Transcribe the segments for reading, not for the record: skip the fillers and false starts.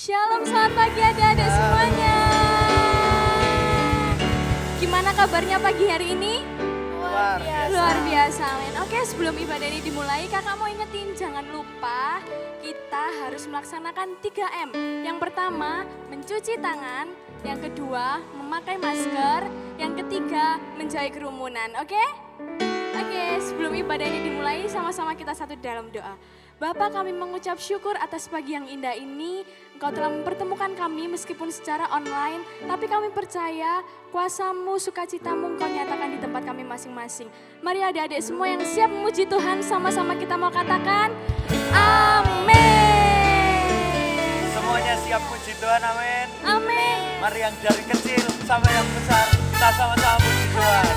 Shalom, selamat pagi adik-adik semuanya. Gimana kabarnya pagi hari ini? Luar biasa, amin. Oke, sebelum ibadah ini dimulai, kakak mau ingetin jangan lupa kita harus melaksanakan 3M. Yang pertama, mencuci tangan. Yang kedua, memakai masker. Yang ketiga, menjauhi kerumunan. Oke, sebelum ibadah ini dimulai, sama-sama kita satu dalam doa. Bapa, kami mengucap syukur atas pagi yang indah ini. Engkau telah mempertemukan kami meskipun secara online, tapi kami percaya kuasa-Mu, sukacita-Mu Engkau nyatakan di tempat kami masing-masing. Mari adik-adik semua yang siap memuji Tuhan, sama-sama kita mau katakan amin. Semuanya siap puji Tuhan, amin. Amin. Mari yang dari kecil sampai yang besar, kita sama-sama puji Tuhan.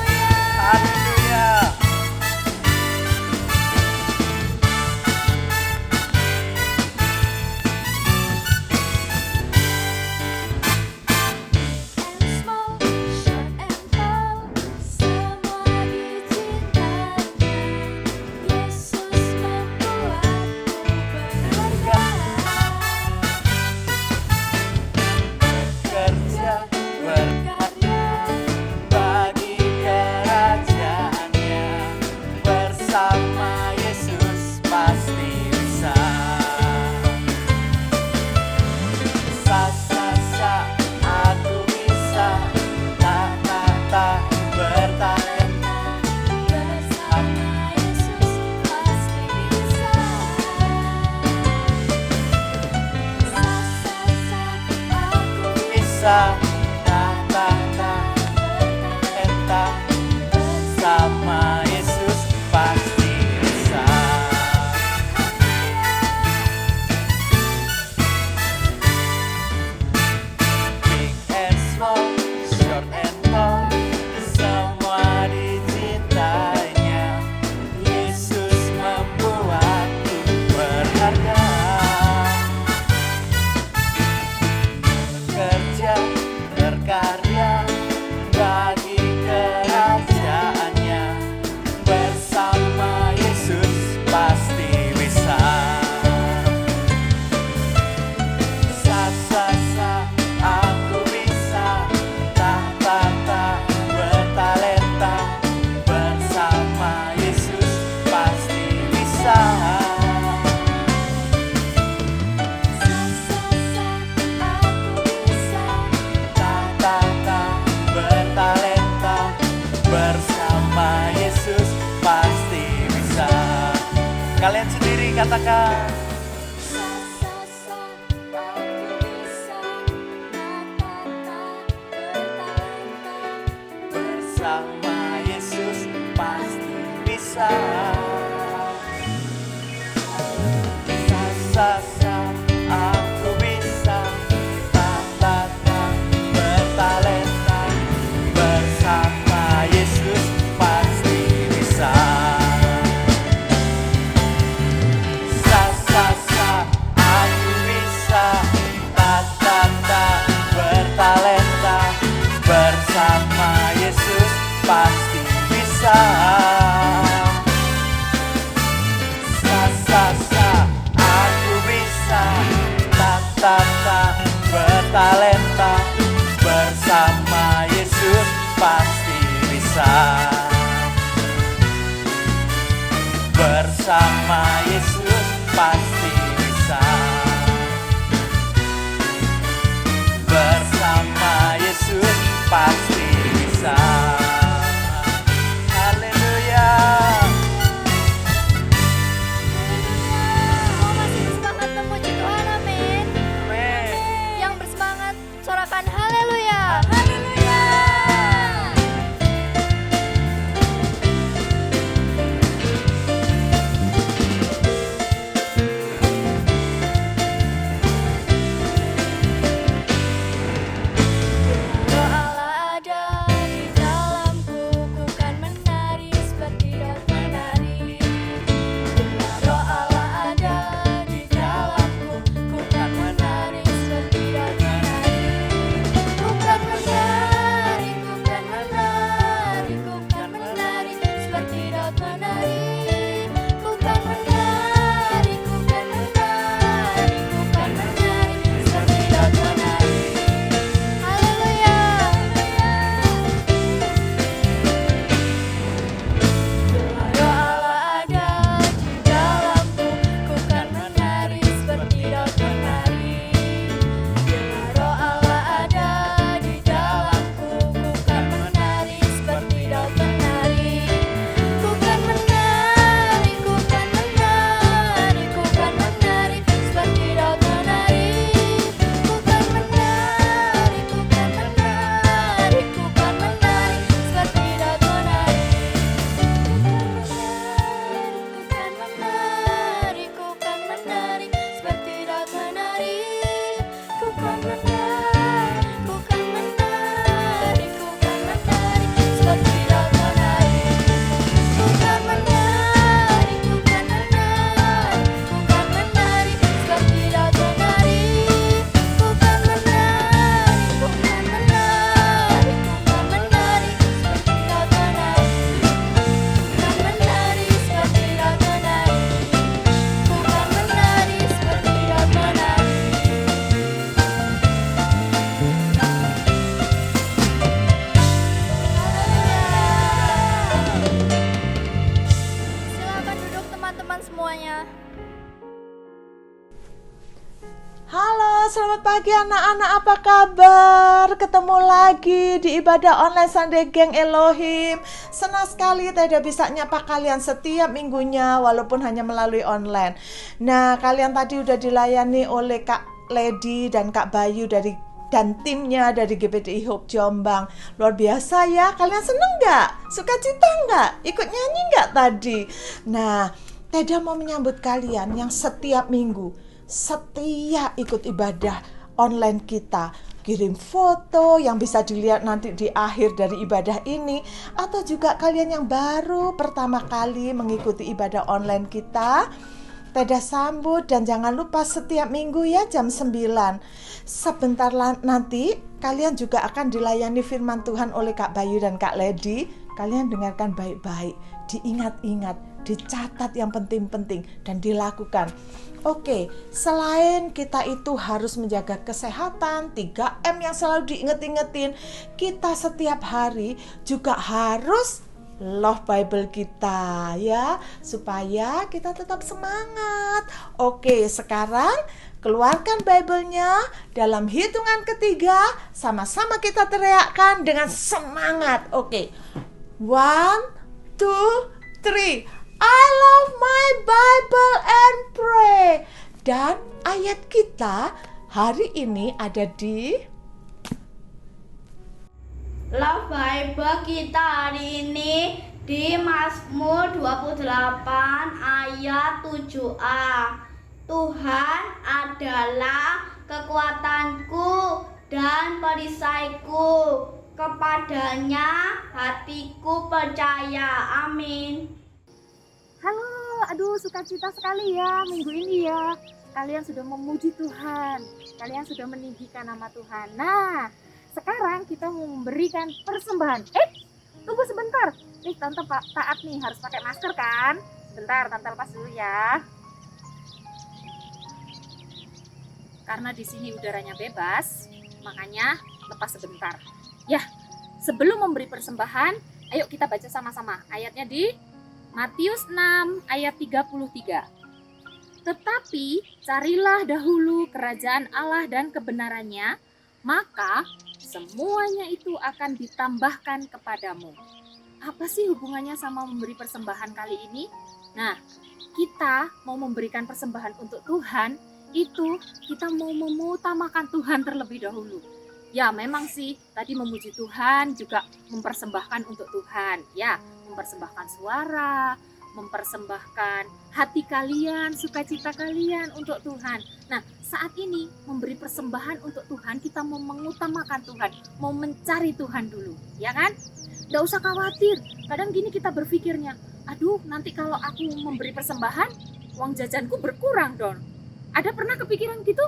Haleluya. Kalian sendiri katakan. Bersama Yesus pasti bisa. Sasa aku bisa. Tata bertalenta. Bersama Yesus pasti bisa. Bersama Yesus pasti bisa. Aku bisa. Bertalenta. Bersama Yesus pasti bisa. Bersama Yesus pasti bisa. Bersama Yesus pasti bisa. Haleluya. Mau masih bersemangat memuji Tuhan, amin. Amin. Yang bersemangat sorakan haleluya. Haleluya. selamat pagi anak-anak, apa kabar? Ketemu lagi di ibadah online Sunday Geng Elohim. Senang sekali Teda bisa nyapa kalian setiap minggunya walaupun hanya melalui online. Nah, kalian tadi udah dilayani oleh Kak Lady dan Kak Bayu dan timnya dari GPDI Hope Jombang. Luar biasa ya, kalian seneng gak? Sukacita gak? Ikut nyanyi gak tadi? Nah, Teda mau menyambut kalian yang setiap minggu setia ikut ibadah online kita. Kirim foto yang bisa dilihat nanti di akhir dari ibadah ini, atau juga kalian yang baru pertama kali mengikuti ibadah online kita, Teda sambut. Dan jangan lupa setiap minggu ya jam 9. Sebentar nanti kalian juga akan dilayani firman Tuhan oleh Kak Bayu dan Kak Lady. Kalian dengarkan baik-baik, diingat-ingat, dicatat yang penting-penting dan dilakukan. Oke, selain kita itu harus menjaga kesehatan, 3M yang selalu diinget-ingetin, kita setiap hari juga harus love Bible kita ya, supaya kita tetap semangat. Oke, sekarang keluarkan Bible-nya. Dalam hitungan ketiga, sama-sama kita teriakkan dengan semangat. Oke, 1, 2, 3. I love my Bible and pray. Dan ayat kita hari ini ada di Love Bible kita hari ini di Mazmur 28 ayat 7a. Tuhan adalah kekuatanku dan perisaiku, kepadanya hatiku percaya. Amin. Halo, aduh sukacita sekali ya minggu ini ya. Kalian sudah memuji Tuhan, kalian sudah meninggikan nama Tuhan. Nah, sekarang kita mau memberikan persembahan. Tunggu sebentar. Nih Tante Taat nih harus pakai masker kan? Sebentar, Tante lepas dulu ya. Karena di sini udaranya bebas, makanya lepas sebentar. Ya, sebelum memberi persembahan, ayo kita baca sama-sama. Ayatnya di Matius 6 ayat 33. Tetapi carilah dahulu kerajaan Allah dan kebenarannya, maka semuanya itu akan ditambahkan kepadamu. Apa sih hubungannya sama memberi persembahan kali ini? Nah, kita mau memberikan persembahan untuk Tuhan, itu kita mau mengutamakan Tuhan terlebih dahulu. Ya memang sih tadi memuji Tuhan juga mempersembahkan untuk Tuhan. Ya, mempersembahkan suara, mempersembahkan hati kalian, sukacita kalian untuk Tuhan. Nah, saat ini memberi persembahan untuk Tuhan, kita mau mengutamakan Tuhan, mau mencari Tuhan dulu, ya kan? Nggak usah khawatir. Kadang gini kita berpikirnya, aduh nanti kalau aku memberi persembahan, uang jajanku berkurang dong. Ada pernah kepikiran gitu?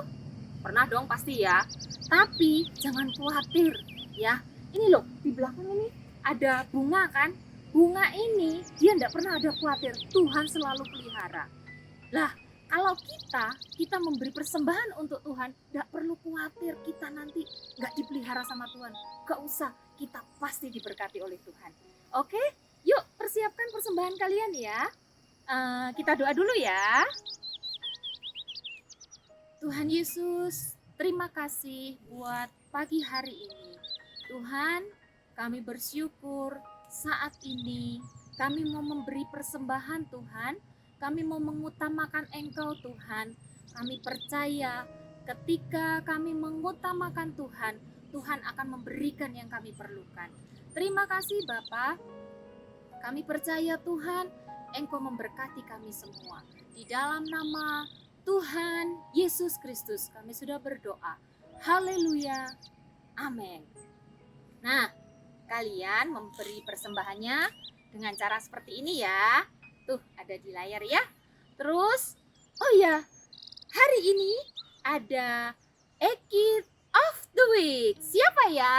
Pernah dong pasti ya. Tapi jangan khawatir ya. Ini loh, di belakang ini ada bunga kan? Bunga ini dia tidak pernah ada khawatir, Tuhan selalu pelihara. Lah, kalau kita memberi persembahan untuk Tuhan, tidak perlu khawatir kita nanti nggak dipelihara sama Tuhan. Gak usah, kita pasti diberkati oleh Tuhan. Oke, yuk persiapkan persembahan kalian ya. Kita doa dulu ya. Tuhan Yesus, terima kasih buat pagi hari ini. Tuhan, kami bersyukur saat ini kami mau memberi persembahan Tuhan, kami mau mengutamakan Engkau Tuhan. Kami percaya ketika kami mengutamakan Tuhan, Tuhan akan memberikan yang kami perlukan. Terima kasih Bapa. Kami percaya Tuhan, Engkau memberkati kami semua. Di dalam nama Tuhan Yesus Kristus kami sudah berdoa. Haleluya. Amin. Nah, kalian memberi persembahannya dengan cara seperti ini ya. Tuh, ada di layar ya. Terus, oh ya, hari ini ada A Kid of the Week. Siapa ya?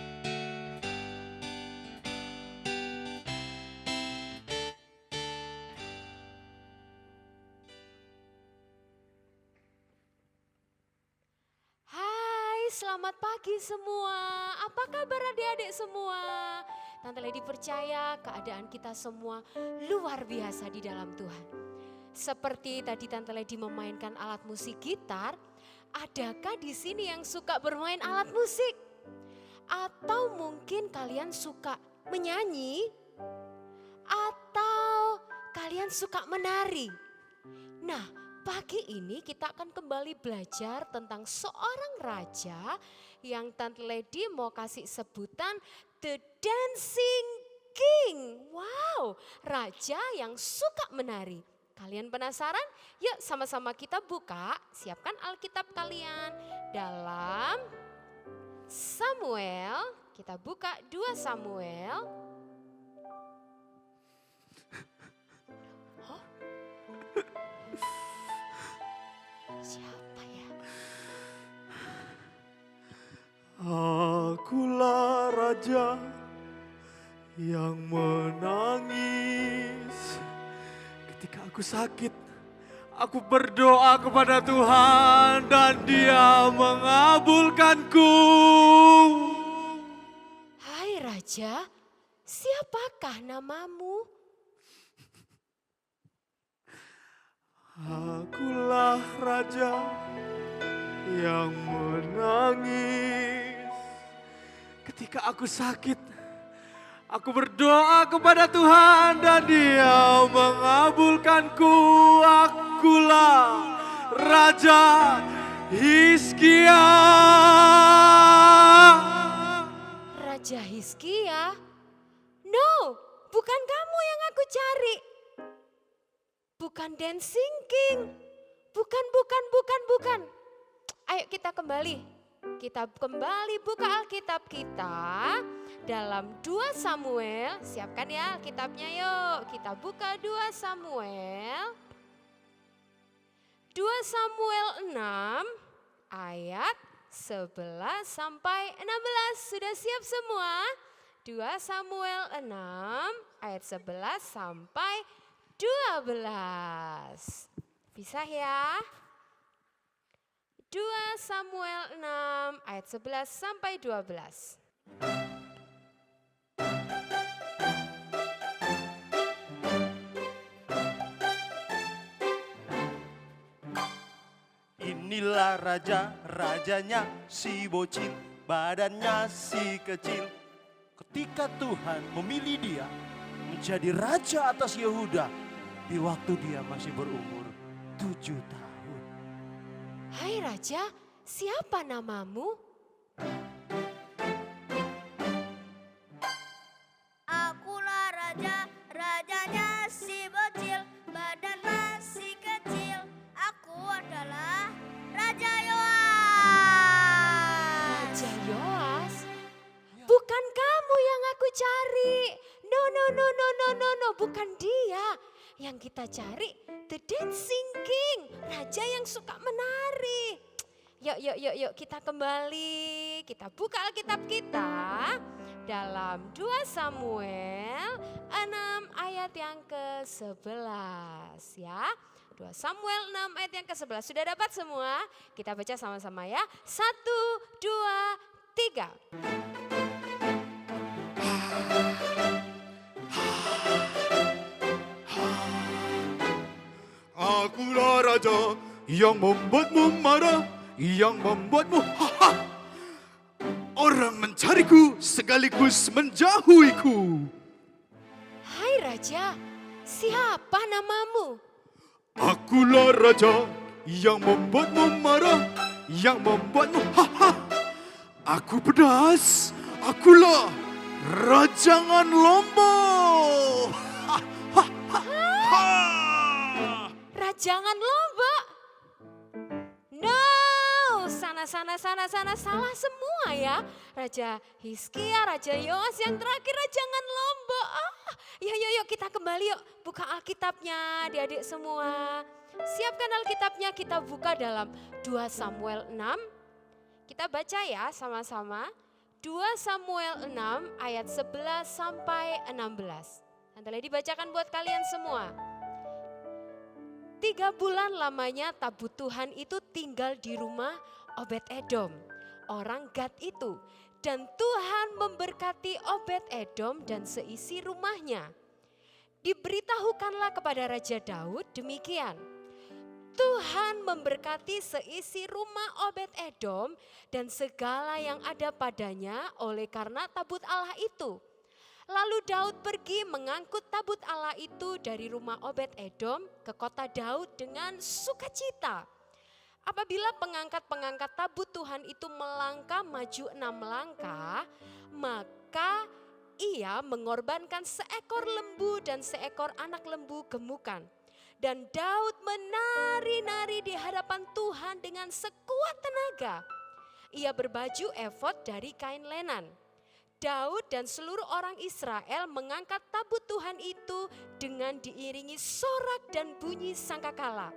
selamat pagi semua. Apa kabar adik-adik semua? Tante Lady percaya keadaan kita semua luar biasa di dalam Tuhan. Seperti tadi Tante Lady memainkan alat musik gitar, adakah di sini yang suka bermain alat musik? Atau mungkin kalian suka menyanyi? Atau kalian suka menari? Nah, pagi ini kita akan kembali belajar tentang seorang raja yang Tante Lady mau kasih sebutan The Dancing King. Wow, raja yang suka menari. Kalian penasaran? Yuk sama-sama kita buka, siapkan Alkitab kalian. Dalam Samuel, kita buka 2 Samuel. Siapa ya? Akulah raja yang menangis. Ketika aku sakit, aku berdoa kepada Tuhan dan Dia mengabulkanku. Hai raja, siapakah namamu? Akulah raja yang menangis. Ketika aku sakit, aku berdoa kepada Tuhan dan Dia mengabulkanku. Akulah Raja Hizkia. Raja Hizkia? No, bukan kamu yang aku cari. Bukan Dancing King. Bukan. Ayo kita kembali. Kita kembali buka Alkitab kita dalam 2 Samuel. Siapkan ya Alkitabnya yuk. Kita buka 2 Samuel. 2 Samuel 6 ayat 11 sampai 16. Sudah siap semua? 2 Samuel 6 ayat 11 sampai 12. Bisa ya? 2 Samuel 6 ayat 11 sampai 12. Inilah rajanya si bocil, badannya si kecil. Ketika Tuhan memilih dia menjadi raja atas Yehuda, di waktu dia masih berumur 7 tahun. Hai raja, siapa namamu? Akulah raja, rajanya si bocil, badan masih kecil. Aku adalah Raja Yoas. Raja Yoas? Bukan kamu yang aku cari. No, bukan dia. Yang kita cari The Dancing King, raja yang suka menari. Yuk kita kembali. Kita buka Alkitab kita dalam 2 Samuel 6 ayat yang ke-11 ya. 2 Samuel 6 ayat yang ke-11. Sudah dapat semua? Kita baca sama-sama ya. 1, 2, 3. Akulah raja yang membuatmu marah, yang membuatmu haha. Orang mencariku sekaligus menjauhiku. Hai raja, siapa namamu? Akulah raja yang membuatmu marah, yang membuatmu haha. Aku pedas, akulah rajangan Lombok. Rajangan Lombok? No, sana, salah semua ya. Raja Hizkia, Raja Yoas, yang terakhir Rajangan Lombok. Yuk kita kembali yuk. Buka Alkitabnya adik-adik semua. Siapkan Alkitabnya, kita buka dalam 2 Samuel 6. Kita baca ya sama-sama. 2 Samuel 6 ayat 11 sampai 16. Nanti dibacakan buat kalian semua. 3 bulan lamanya tabut Tuhan itu tinggal di rumah Obed-Edom. orang Gad itu. Dan Tuhan memberkati Obed-Edom dan seisi rumahnya. Diberitahukanlah kepada Raja Daud demikian. Tuhan memberkati seisi rumah Obed-Edom dan segala yang ada padanya oleh karena tabut Allah itu. Lalu Daud pergi mengangkut tabut Allah itu dari rumah Obed-Edom ke kota Daud dengan sukacita. Apabila pengangkat-pengangkat tabut Tuhan itu melangkah maju 6 langkah, maka ia mengorbankan seekor lembu dan seekor anak lembu gemukan. Dan Daud menari-nari di hadapan Tuhan dengan sekuat tenaga. Ia berbaju efod dari kain lenan. Daud dan seluruh orang Israel mengangkat tabut Tuhan itu dengan diiringi sorak dan bunyi sangkakala.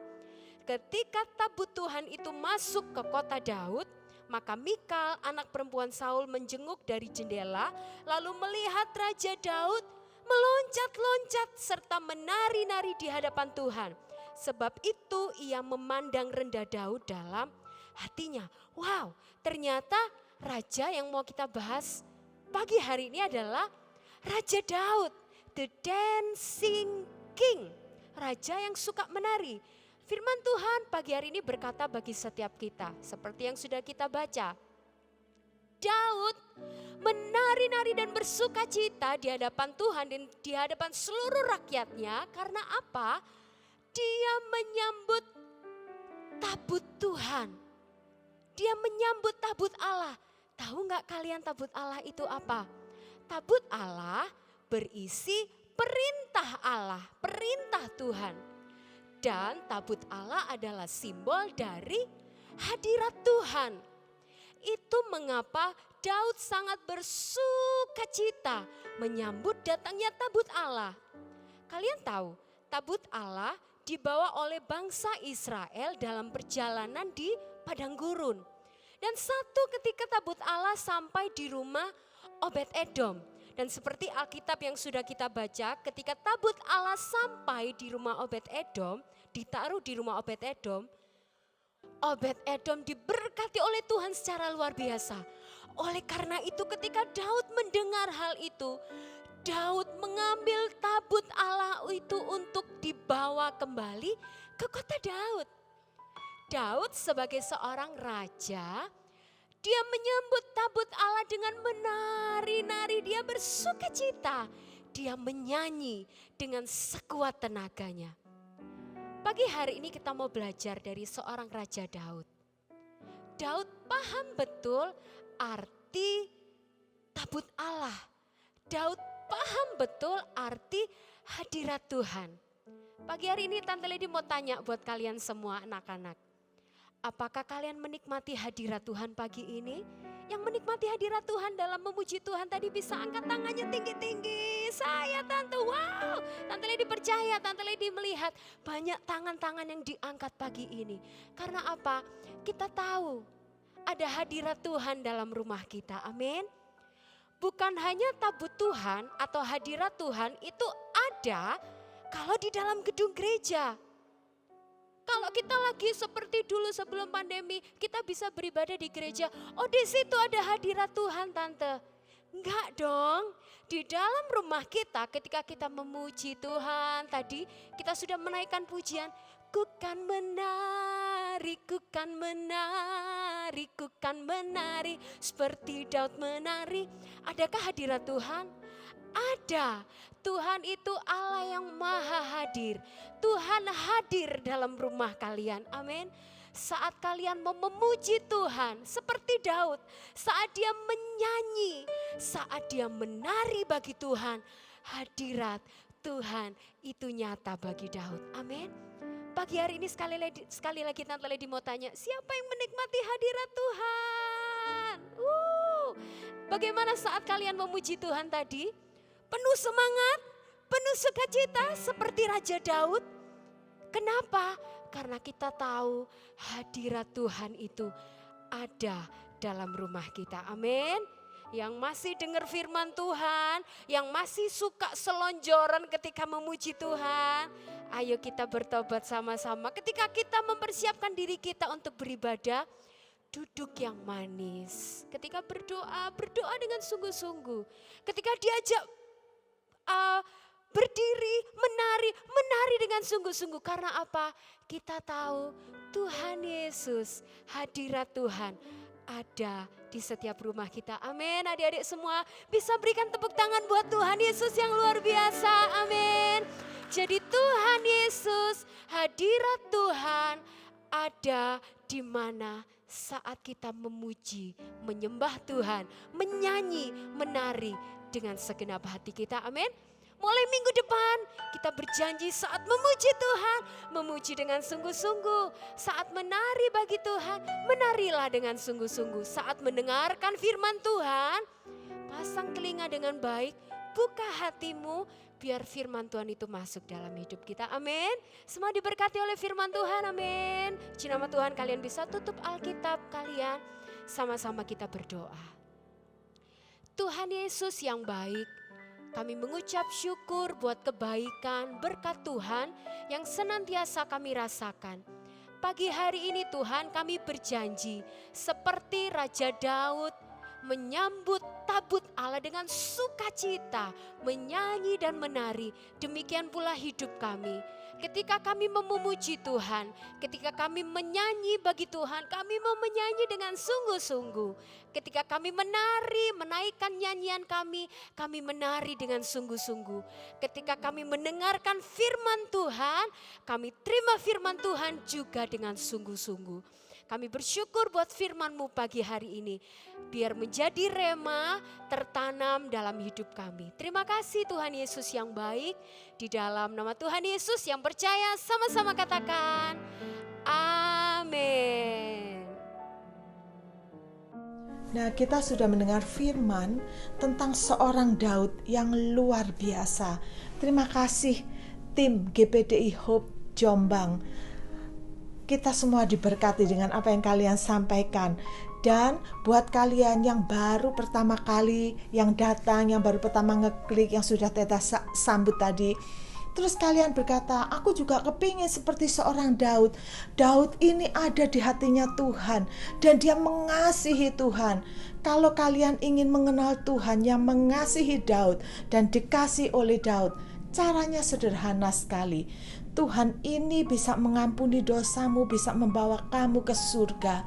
Ketika tabut Tuhan itu masuk ke kota Daud, maka Mikal anak perempuan Saul menjenguk dari jendela lalu melihat Raja Daud meloncat-loncat serta menari-nari di hadapan Tuhan. Sebab itu ia memandang rendah Daud dalam hatinya. Wow, ternyata raja yang mau kita bahas pagi hari ini adalah Raja Daud, the dancing king, raja yang suka menari. Firman Tuhan pagi hari ini berkata bagi setiap kita, seperti yang sudah kita baca. Daud menari-nari dan bersuka cita di hadapan Tuhan dan di hadapan seluruh rakyatnya. Karena apa? Dia menyambut tabut Tuhan. Dia menyambut tabut Allah. Tahu nggak kalian tabut Allah itu apa? Tabut Allah berisi perintah Allah, perintah Tuhan. Dan tabut Allah adalah simbol dari hadirat Tuhan. Itu mengapa Daud sangat bersuka cita menyambut datangnya tabut Allah. Kalian tahu, tabut Allah dibawa oleh bangsa Israel dalam perjalanan di padang gurun. Dan satu ketika tabut Allah sampai di rumah Obed-Edom. Dan seperti Alkitab yang sudah kita baca, ketika tabut Allah sampai di rumah Obed-Edom, ditaruh di rumah Obed-Edom, Obed-Edom diberkati oleh Tuhan secara luar biasa. Oleh karena itu ketika Daud mendengar hal itu, Daud mengambil tabut Allah itu untuk dibawa kembali ke kota Daud. Daud sebagai seorang raja, dia menyambut tabut Allah dengan menari-nari, dia bersuka cita, dia menyanyi dengan sekuat tenaganya. Pagi hari ini kita mau belajar dari seorang Raja Daud. Daud paham betul arti tabut Allah. Daud paham betul arti hadirat Tuhan. Pagi hari ini Tante Lady mau tanya buat kalian semua anak-anak. Apakah kalian menikmati hadirat Tuhan pagi ini? Yang menikmati hadirat Tuhan dalam memuji Tuhan tadi bisa angkat tangannya tinggi-tinggi. Saya Tante, wow. Tante Lady percaya, Tante Lady melihat banyak tangan-tangan yang diangkat pagi ini. Karena apa? Kita tahu ada hadirat Tuhan dalam rumah kita, amin. Bukan hanya tabut Tuhan atau hadirat Tuhan itu ada kalau di dalam gedung gereja. Kalau kita lagi seperti dulu sebelum pandemi, kita bisa beribadah di gereja. Oh di situ ada hadirat Tuhan Tante. Enggak dong, di dalam rumah kita ketika kita memuji Tuhan tadi kita sudah menaikkan pujian. Ku kan menari, ku kan menari, ku kan menari seperti Daud menari. Adakah hadirat Tuhan? Ada. Tuhan itu Allah yang maha hadir. Tuhan hadir dalam rumah kalian. Amin. Saat kalian mau memuji Tuhan seperti Daud. Saat dia menyanyi. Saat dia menari bagi Tuhan. Hadirat Tuhan itu nyata bagi Daud. Amin. Pagi hari ini sekali lagi Tante Lady mau tanya. Siapa yang menikmati hadirat Tuhan? Bagaimana saat kalian memuji Tuhan tadi? Penuh semangat, penuh sukacita seperti Raja Daud. Kenapa? Karena kita tahu hadirat Tuhan itu ada dalam rumah kita. Amin. Yang masih dengar firman Tuhan, yang masih suka selonjoran ketika memuji Tuhan. Ayo kita bertobat sama-sama. Ketika kita mempersiapkan diri kita untuk beribadah, duduk yang manis. Ketika berdoa, berdoa dengan sungguh-sungguh. Ketika diajak berdiri, menari dengan sungguh-sungguh. Karena apa? Kita tahu Tuhan Yesus, hadirat Tuhan ada di setiap rumah kita. Amin. Adik-adik semua bisa berikan tepuk tangan buat Tuhan Yesus yang luar biasa. Amin. Jadi Tuhan Yesus, hadirat Tuhan ada di mana saat kita memuji, menyembah Tuhan, menyanyi, menari dengan segenap hati kita. Amin. Mulai minggu depan kita berjanji saat memuji Tuhan, memuji dengan sungguh-sungguh. Saat menari bagi Tuhan, menarilah dengan sungguh-sungguh. Saat mendengarkan firman Tuhan, pasang telinga dengan baik, buka hatimu, biar firman Tuhan itu masuk dalam hidup kita. Amin. Semua diberkati oleh firman Tuhan. Amin. Di nama Tuhan kalian bisa tutup Alkitab kalian. Sama-sama kita berdoa. Tuhan Yesus yang baik, kami mengucap syukur buat kebaikan, berkat Tuhan yang senantiasa kami rasakan. Pagi hari ini Tuhan kami berjanji seperti Raja Daud menyambut tabut Allah dengan sukacita, menyanyi dan menari. Demikian pula hidup kami. Ketika kami memuji Tuhan, ketika kami menyanyi bagi Tuhan, kami mau menyanyi dengan sungguh-sungguh. Ketika kami menari, menaikkan nyanyian kami menari dengan sungguh-sungguh. Ketika kami mendengarkan firman Tuhan, kami terima firman Tuhan juga dengan sungguh-sungguh. Kami bersyukur buat firman-Mu pagi hari ini. Biar menjadi rema tertanam dalam hidup kami. Terima kasih Tuhan Yesus yang baik. Di dalam nama Tuhan Yesus yang percaya, sama-sama katakan amin. Nah, kita sudah mendengar firman tentang seorang Daud yang luar biasa. Terima kasih tim GPDI Hope Jombang. Kita semua diberkati dengan apa yang kalian sampaikan. Dan buat kalian yang baru pertama kali, yang datang, yang baru pertama ngeklik, yang sudah Teta sambut tadi, terus kalian berkata, aku juga kepingin seperti seorang Daud. Daud ini ada di hatinya Tuhan dan dia mengasihi Tuhan. Kalau kalian ingin mengenal Tuhan yang mengasihi Daud dan dikasih oleh Daud, caranya sederhana sekali. Tuhan ini bisa mengampuni dosamu, bisa membawa kamu ke surga.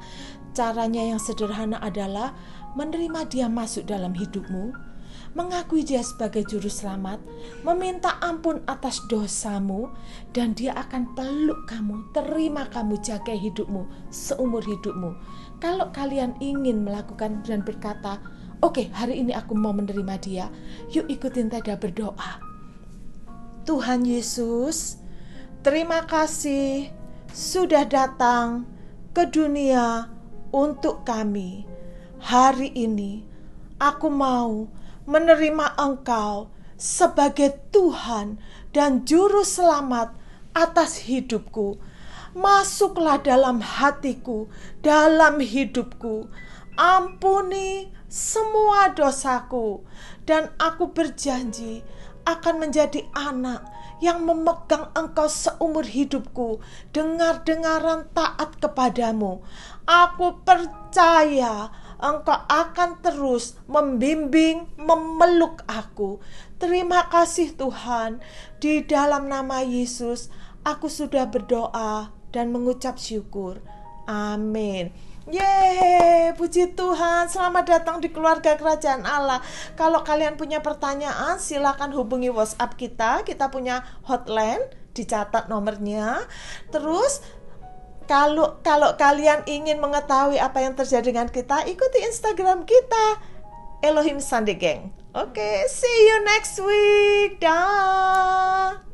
Caranya yang sederhana adalah menerima Dia masuk dalam hidupmu, mengakui Dia sebagai juru selamat, meminta ampun atas dosamu, dan Dia akan peluk kamu, terima kamu, jaga hidupmu seumur hidupmu. Kalau kalian ingin melakukan dan berkata, oke, hari ini aku mau menerima Dia, yuk ikutin Teda berdoa. Tuhan Yesus, terima kasih sudah datang ke dunia untuk kami. Hari ini aku mau menerima Engkau sebagai Tuhan dan Juru Selamat atas hidupku. Masuklah dalam hatiku, dalam hidupku. Ampuni semua dosaku, dan aku berjanji akan menjadi anak yang memegang Engkau seumur hidupku, dengar-dengaran taat kepadamu. Aku percaya Engkau akan terus membimbing, memeluk aku. Terima kasih Tuhan, di dalam nama Yesus aku sudah berdoa dan mengucap syukur. Amin. Yeay, puji Tuhan. Selamat datang di keluarga kerajaan Allah. Kalau kalian punya pertanyaan, silakan hubungi WhatsApp kita. Kita punya hotline, dicatat nomornya. Terus kalau kalian ingin mengetahui apa yang terjadi dengan kita, ikuti Instagram kita, Elohim Sunday Gang. Oke, see you next week. Dah.